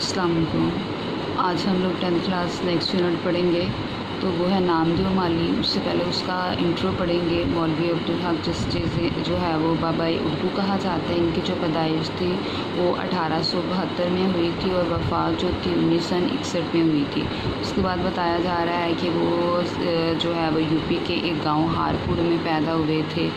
السلام علیکم۔ آج ہم لوگ 10th کلاس نیکسٹ یونٹ پڑھیں گے، تو وہ ہے نامدیو مالی۔ اس سے پہلے اس کا انٹرو پڑھیں گے۔ مولوی عبدالحق جس چیزیں جو ہے وہ بابائے اردو کہا جاتا ہے۔ ان کی جو پیدائش تھی وہ 1872 میں ہوئی تھی اور وفات جو تھی 1961 میں ہوئی تھی۔ اس کے بعد بتایا جا رہا ہے کہ وہ جو ہے وہ یو پی کے ایک گاؤں ہارپور میں پیدا ہوئے تھے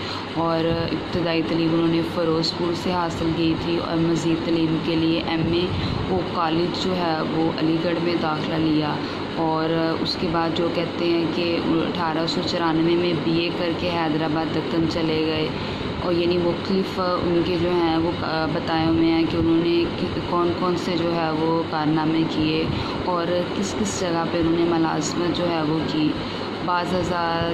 اور ابتدائی تعلیم انہوں نے فیروز پور سے حاصل کی تھی اور مزید تعلیم کے لیے ایم اے وہ کالج جو ہے وہ علی گڑھ میں داخلہ لیا، اور اس کے بعد جو کہتے ہیں کہ 1894 میں بی اے کر کے حیدرآباد دکن چلے گئے، اور یعنی مختلف ان کے جو ہیں وہ بتائے ہوئے ہیں کہ انہوں نے کون کون سے جو ہے وہ کارنامے کیے اور کس کس جگہ پہ انہوں نے ملازمت جو ہے وہ کی۔ بعض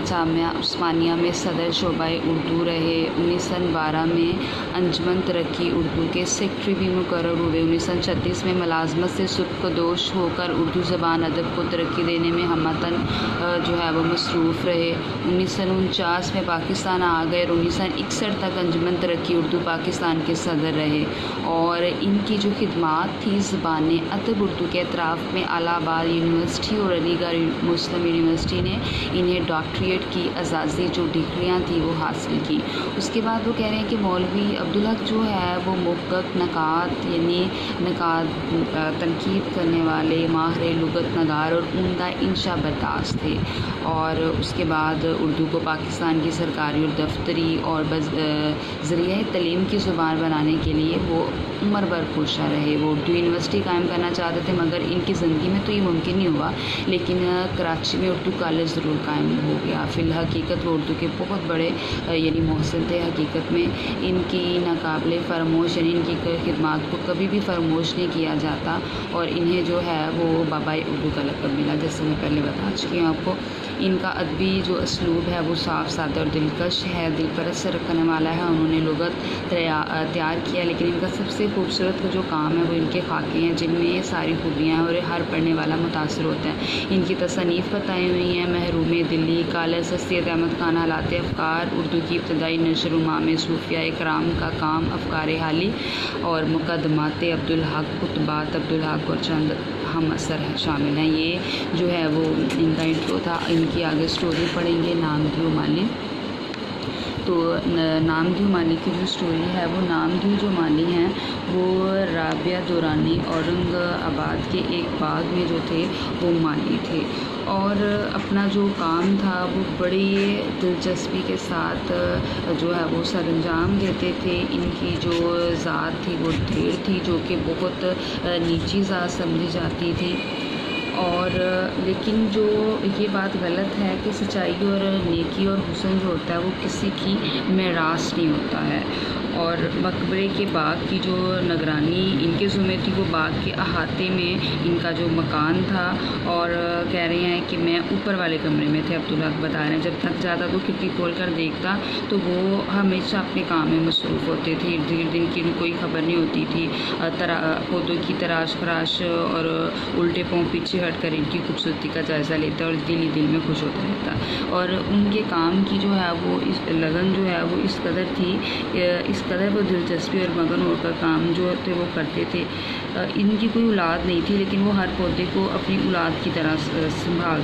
جامعہ عثمانیہ میں صدر شعبہ اردو رہے۔ 1912 میں انجمن ترقی اردو کے سیکرٹری بھی مقرر ہوئے۔ 1936 میں ملازمت سے سبکدوش ہو کر اردو زبان ادب کو ترقی دینے میں ہمتاً جو ہے وہ مصروف رہے۔ 1949 میں پاکستان آ گئے اور 1961 تک انجمن ترقی اردو پاکستان کے صدر رہے، اور ان کی جو خدمات تھی زبان ادب اردو کے اطراف میں الہ آباد یونیورسٹی اور علی گڑھ مسلم یونیورسٹی نے انہیں ڈاکٹریٹ کی اعزازی جو ڈگریاں تھیں وہ حاصل کی۔ اس کے بعد وہ کہہ رہے ہیں کہ مولوی عبدالحق جو ہے وہ محقق، نقاد یعنی تنقید کرنے والے، ماہر لغت نگار اور عمدہ انشا برداشت تھے، اور اس کے بعد اردو کو پاکستان کی سرکاری اور دفتری اور ذریعہ تعلیم کی زبان بنانے کے لیے وہ عمر بھر کوشاں رہے۔ وہ اردو یونیورسٹی قائم کرنا چاہتے تھے، مگر ان کی زندگی میں تو یہ ممکن نہیں ہوا، لیکن کراچی میں اردو کالج ضرور قائم ہو گیا۔ فی الحقیقت وہ اردو کے بہت بڑے یعنی محسن تھے۔ حقیقت میں ان کی ناقابل فراموش یعنی ان کی خدمات کو کبھی بھی فراموش نہیں کیا جاتا، اور انہیں جو ہے وہ بابائے اردو کا لقب ملا، جیسے میں پہلے بتا چکی ہوں آپ کو۔ ان کا ادبی جو اسلوب ہے وہ صاف سادہ اور دلکش ہے، دل پرست رکھنے والا ہے۔ انہوں نے لغت تیار کیا، لیکن ان کا سب سے خوبصورت جو کام ہے وہ ان کے خاکے ہیں، جن میں یہ ساری خوبیاں ہیں اور ہر پڑھنے والا متاثر ہوتا ہے۔ ان کی تصانیف بتائی ہوئی ہیں: محروم دلی، کالج سید احمد خان، حالات افکار، اردو کی ابتدائی نشر، امام صوفیہ کرام کا کام، افکار حالی اور مقدمات عبدالحق، خطبات عبدالحق اور چند ہم اثر شامل ہیں۔ یہ جو ہے وہ ان کا انٹرو تھا۔ ان کی آگے سٹوری پڑھیں گے، نامدیو مالی۔ تو نامدیو مالی کی جو سٹوری ہے وہ نامدیو جو مالی ہیں وہ رابعہ دورانی اورنگ آباد کے ایک باغ میں جو تھے وہ مالی تھے، اور اپنا جو کام تھا وہ بڑی دلچسپی کے ساتھ جو ہے وہ سر انجام دیتے تھے۔ ان کی جو ذات تھی وہ ڈھیر تھی، جو کہ بہت نیچی ذات سمجھی جاتی تھی، اور لیکن جو یہ بات غلط ہے کہ سچائی اور نیکی اور حسن جو ہوتا ہے وہ کسی کی میراث نہیں ہوتا ہے، اور مقبرے کے باغ کی جو نگرانی ان کے ذمہ تھی، وہ باغ کے احاطے میں ان کا جو مکان تھا، اور کہہ رہے ہیں کہ میں اوپر والے کمرے میں تھے۔ عبدالحق بتا رہے ہیں جب تھک جاتا تو کھڑکی کھول کر دیکھتا تو وہ ہمیشہ اپنے کام میں مصروف ہوتے تھے، ارد گرد ان کی کوئی خبر نہیں ہوتی تھی۔ پودوں کی تراش خراش اور الٹے پاؤں پیچھے ہٹ کر ان کی خوبصورتی کا جائزہ لیتا اور دل ہی دل میں خوش ہوتا رہتا، اور ان کے کام کی جو ہے وہ لگن جو ہے وہ اس قدر تھی، اس قدر وہ دلچسپی اور مگن ہو کر کام جو تھے وہ کرتے تھے۔ ان کی کوئی اولاد نہیں تھی، لیکن وہ ہر پودے کو اپنی اولاد کی طرح سنبھال